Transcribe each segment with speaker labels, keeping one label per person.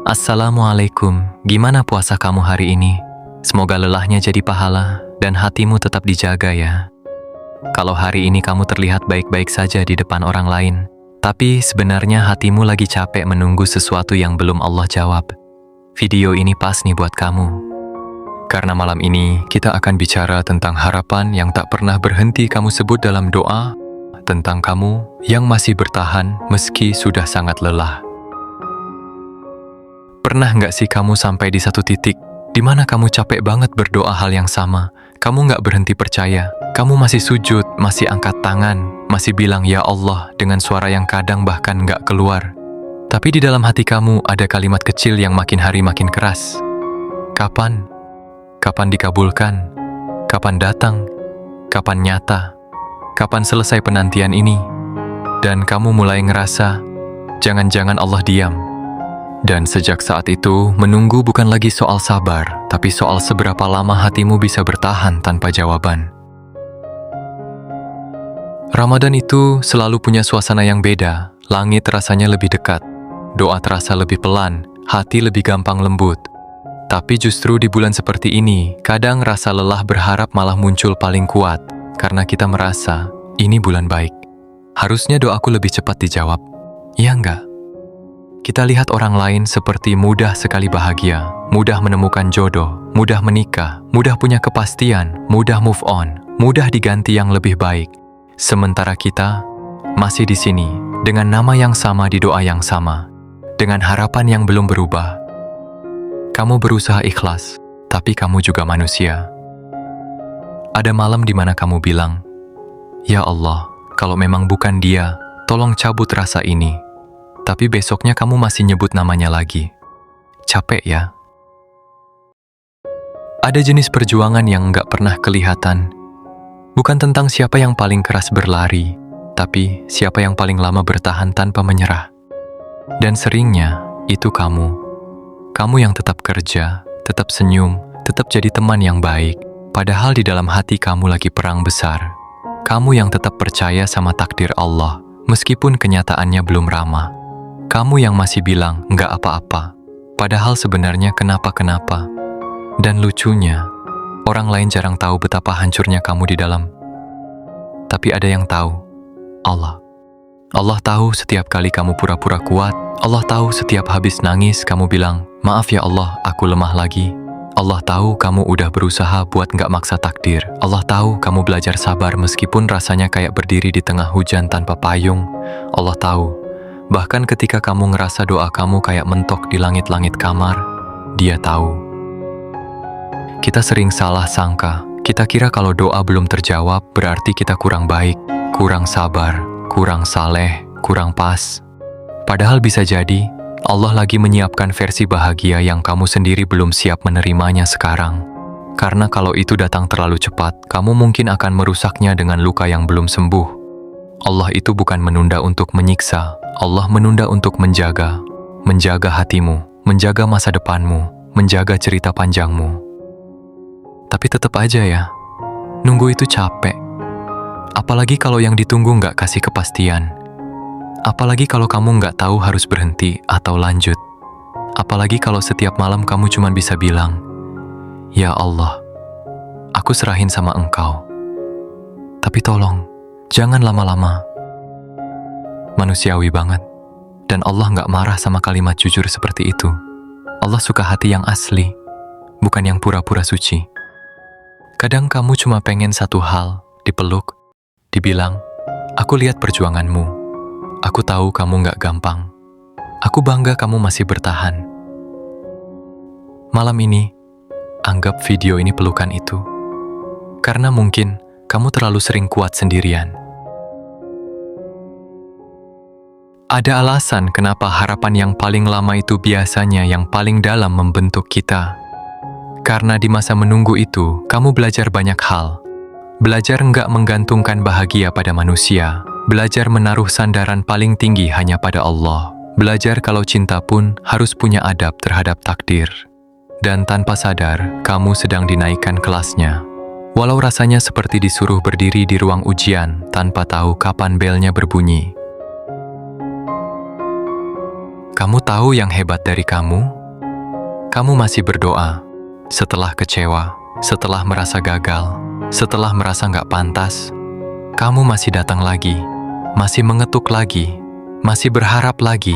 Speaker 1: Assalamualaikum, gimana puasa kamu hari ini? Semoga lelahnya jadi pahala dan hatimu tetap dijaga ya. Kalau hari ini kamu terlihat baik-baik saja di depan orang lain, tapi sebenarnya hatimu lagi capek menunggu sesuatu yang belum Allah jawab. Video ini pas nih buat kamu. Karena malam ini kita akan bicara tentang harapan yang tak pernah berhenti kamu sebut dalam doa, tentang kamu yang masih bertahan meski sudah sangat lelah. Pernah nggak sih kamu sampai di satu titik di mana kamu capek banget berdoa hal yang sama? Kamu nggak berhenti percaya, kamu masih sujud, masih angkat tangan, masih bilang ya Allah dengan suara yang kadang bahkan nggak keluar. Tapi di dalam hati kamu ada kalimat kecil yang makin hari makin keras. Kapan? Kapan dikabulkan? Kapan datang? Kapan nyata? Kapan selesai penantian ini? Dan kamu mulai ngerasa, jangan-jangan Allah diam. Dan sejak saat itu, menunggu bukan lagi soal sabar, tapi soal seberapa lama hatimu bisa bertahan tanpa jawaban. Ramadan itu selalu punya suasana yang beda, langit rasanya lebih dekat, doa terasa lebih pelan, hati lebih gampang lembut. Tapi justru di bulan seperti ini, kadang rasa lelah berharap malah muncul paling kuat, karena kita merasa, ini bulan baik. Harusnya doaku lebih cepat dijawab. Iya enggak? Kita lihat orang lain seperti mudah sekali bahagia, mudah menemukan jodoh, mudah menikah, mudah punya kepastian, mudah move on, mudah diganti yang lebih baik. Sementara kita masih di sini dengan nama yang sama di doa yang sama, dengan harapan yang belum berubah. Kamu berusaha ikhlas, tapi kamu juga manusia. Ada malam di mana kamu bilang, "Ya Allah, kalau memang bukan Dia, tolong cabut rasa ini." Tapi besoknya kamu masih nyebut namanya lagi. Capek ya? Ada jenis perjuangan yang nggak pernah kelihatan. Bukan tentang siapa yang paling keras berlari, tapi siapa yang paling lama bertahan tanpa menyerah. Dan seringnya, itu kamu. Kamu yang tetap kerja, tetap senyum, tetap jadi teman yang baik, padahal di dalam hati kamu lagi perang besar. Kamu yang tetap percaya sama takdir Allah, meskipun kenyataannya belum ramah. Kamu yang masih bilang, nggak apa-apa, padahal sebenarnya kenapa-kenapa. Dan lucunya, orang lain jarang tahu betapa hancurnya kamu di dalam. Tapi ada yang tahu, Allah. Allah tahu setiap kali kamu pura-pura kuat, Allah tahu setiap habis nangis kamu bilang, maaf ya Allah, aku lemah lagi. Allah tahu kamu udah berusaha buat nggak maksa takdir. Allah tahu kamu belajar sabar meskipun rasanya kayak berdiri di tengah hujan tanpa payung. Allah tahu. Bahkan ketika kamu ngerasa doa kamu kayak mentok di langit-langit kamar, Dia tahu. Kita sering salah sangka. Kita kira kalau doa belum terjawab, berarti kita kurang baik, kurang sabar, kurang saleh, kurang pas. Padahal bisa jadi, Allah lagi menyiapkan versi bahagia yang kamu sendiri belum siap menerimanya sekarang. Karena kalau itu datang terlalu cepat, kamu mungkin akan merusaknya dengan luka yang belum sembuh. Allah itu bukan menunda untuk menyiksa, Allah menunda untuk menjaga hatimu, menjaga masa depanmu, menjaga cerita panjangmu. Tapi tetap aja ya, nunggu itu capek. Apalagi kalau yang ditunggu nggak kasih kepastian. Apalagi kalau kamu nggak tahu harus berhenti atau lanjut. Apalagi kalau setiap malam kamu cuma bisa bilang, "Ya Allah, aku serahin sama Engkau. Tapi tolong, jangan lama-lama." Manusiawi banget. Dan Allah nggak marah sama kalimat jujur seperti itu. Allah suka hati yang asli, bukan yang pura-pura suci. Kadang kamu cuma pengen satu hal, dipeluk, dibilang, "Aku lihat perjuanganmu. Aku tahu kamu nggak gampang. Aku bangga kamu masih bertahan." Malam ini, anggap video ini pelukan itu. Karena mungkin kamu terlalu sering kuat sendirian. Ada alasan kenapa harapan yang paling lama itu biasanya yang paling dalam membentuk kita. Karena di masa menunggu itu, kamu belajar banyak hal. Belajar nggak menggantungkan bahagia pada manusia. Belajar menaruh sandaran paling tinggi hanya pada Allah. Belajar kalau cinta pun harus punya adab terhadap takdir. Dan tanpa sadar, kamu sedang dinaikkan kelasnya. Walau rasanya seperti disuruh berdiri di ruang ujian tanpa tahu kapan belnya berbunyi. Kamu tahu yang hebat dari kamu? Kamu masih berdoa setelah kecewa, setelah merasa gagal, setelah merasa nggak pantas. Kamu masih datang lagi, masih mengetuk lagi, masih berharap lagi.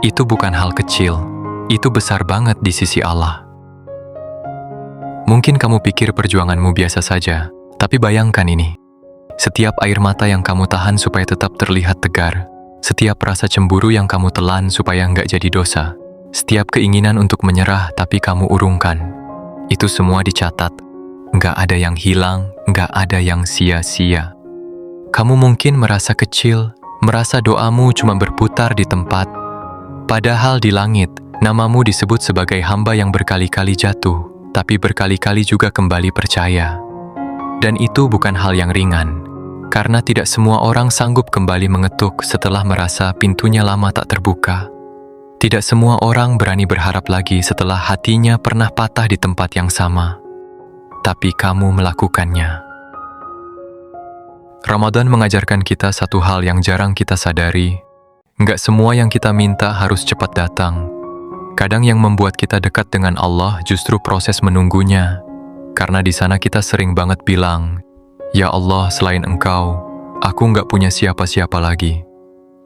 Speaker 1: Itu bukan hal kecil, itu besar banget di sisi Allah. Mungkin kamu pikir perjuanganmu biasa saja, tapi bayangkan ini. Setiap air mata yang kamu tahan supaya tetap terlihat tegar, setiap rasa cemburu yang kamu telan supaya nggak jadi dosa, setiap keinginan untuk menyerah tapi kamu urungkan, itu semua dicatat. Nggak ada yang hilang, nggak ada yang sia-sia. Kamu mungkin merasa kecil, merasa doamu cuma berputar di tempat. Padahal di langit, namamu disebut sebagai hamba yang berkali-kali jatuh, tapi berkali-kali juga kembali percaya. Dan itu bukan hal yang ringan, karena tidak semua orang sanggup kembali mengetuk setelah merasa pintunya lama tak terbuka. Tidak semua orang berani berharap lagi setelah hatinya pernah patah di tempat yang sama. Tapi kamu melakukannya. Ramadan mengajarkan kita satu hal yang jarang kita sadari. Nggak semua yang kita minta harus cepat datang. Kadang yang membuat kita dekat dengan Allah justru proses menunggunya. Karena di sana kita sering banget bilang, "Ya Allah, selain Engkau, aku nggak punya siapa-siapa lagi."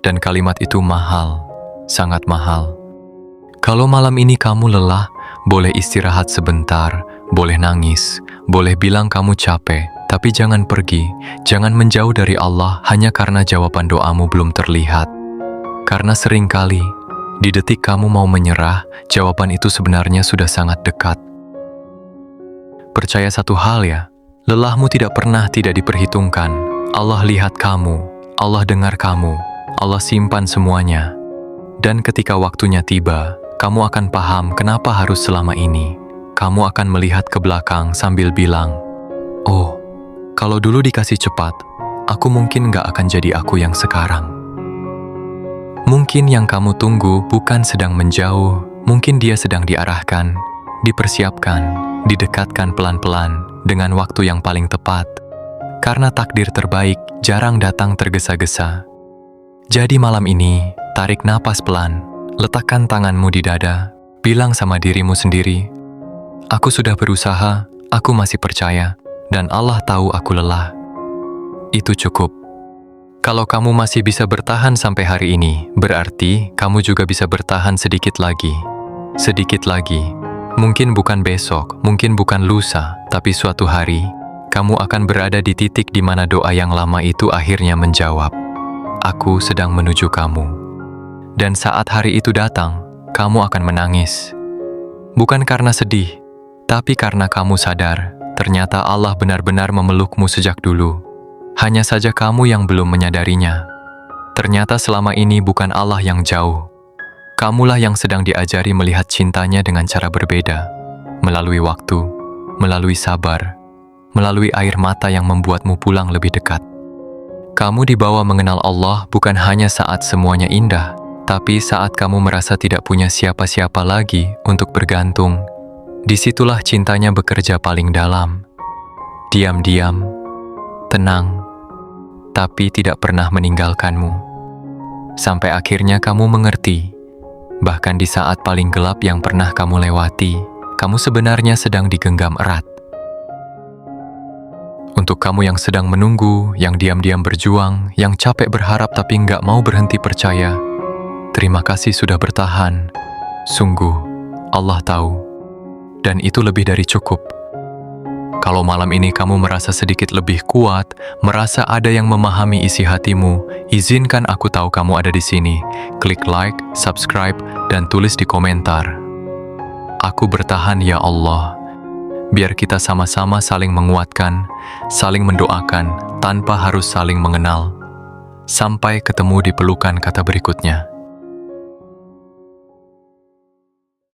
Speaker 1: Dan kalimat itu mahal, sangat mahal. Kalau malam ini kamu lelah, boleh istirahat sebentar, boleh nangis, boleh bilang kamu capek, tapi jangan pergi, jangan menjauh dari Allah hanya karena jawaban doamu belum terlihat. Karena seringkali, di detik kamu mau menyerah, jawaban itu sebenarnya sudah sangat dekat. Percaya satu hal ya, lelahmu tidak pernah tidak diperhitungkan. Allah lihat kamu, Allah dengar kamu, Allah simpan semuanya. Dan ketika waktunya tiba, kamu akan paham kenapa harus selama ini. Kamu akan melihat ke belakang sambil bilang, "Oh, kalau dulu dikasih cepat, aku mungkin gak akan jadi aku yang sekarang." Mungkin yang kamu tunggu bukan sedang menjauh, mungkin dia sedang diarahkan, dipersiapkan, didekatkan pelan-pelan dengan waktu yang paling tepat. Karena takdir terbaik jarang datang tergesa-gesa. Jadi malam ini, tarik napas pelan, letakkan tanganmu di dada, bilang sama dirimu sendiri, "Aku sudah berusaha, aku masih percaya, dan Allah tahu aku lelah." Itu cukup. Kalau kamu masih bisa bertahan sampai hari ini, berarti kamu juga bisa bertahan sedikit lagi. Sedikit lagi. Mungkin bukan besok, mungkin bukan lusa, tapi suatu hari, kamu akan berada di titik di mana doa yang lama itu akhirnya menjawab, "Aku sedang menuju kamu." Dan saat hari itu datang, kamu akan menangis. Bukan karena sedih, tapi karena kamu sadar, ternyata Allah benar-benar memelukmu sejak dulu. Hanya saja kamu yang belum menyadarinya. Ternyata selama ini bukan Allah yang jauh. Kamulah yang sedang diajari melihat cintanya dengan cara berbeda. Melalui waktu, melalui sabar, melalui air mata yang membuatmu pulang lebih dekat. Kamu dibawa mengenal Allah bukan hanya saat semuanya indah, tapi saat kamu merasa tidak punya siapa-siapa lagi untuk bergantung. Disitulah cintanya bekerja paling dalam. Diam-diam, tenang, tapi tidak pernah meninggalkanmu. Sampai akhirnya kamu mengerti, bahkan di saat paling gelap yang pernah kamu lewati, kamu sebenarnya sedang digenggam erat. Untuk kamu yang sedang menunggu, yang diam-diam berjuang, yang capek berharap tapi nggak mau berhenti percaya, terima kasih sudah bertahan. Sungguh, Allah tahu. Dan itu lebih dari cukup. Kalau malam ini kamu merasa sedikit lebih kuat, merasa ada yang memahami isi hatimu, izinkan aku tahu kamu ada di sini. Klik like, subscribe, dan tulis di komentar. Aku bertahan ya Allah. Biar kita sama-sama saling menguatkan, saling mendoakan, tanpa harus saling mengenal. Sampai ketemu di pelukan kata berikutnya.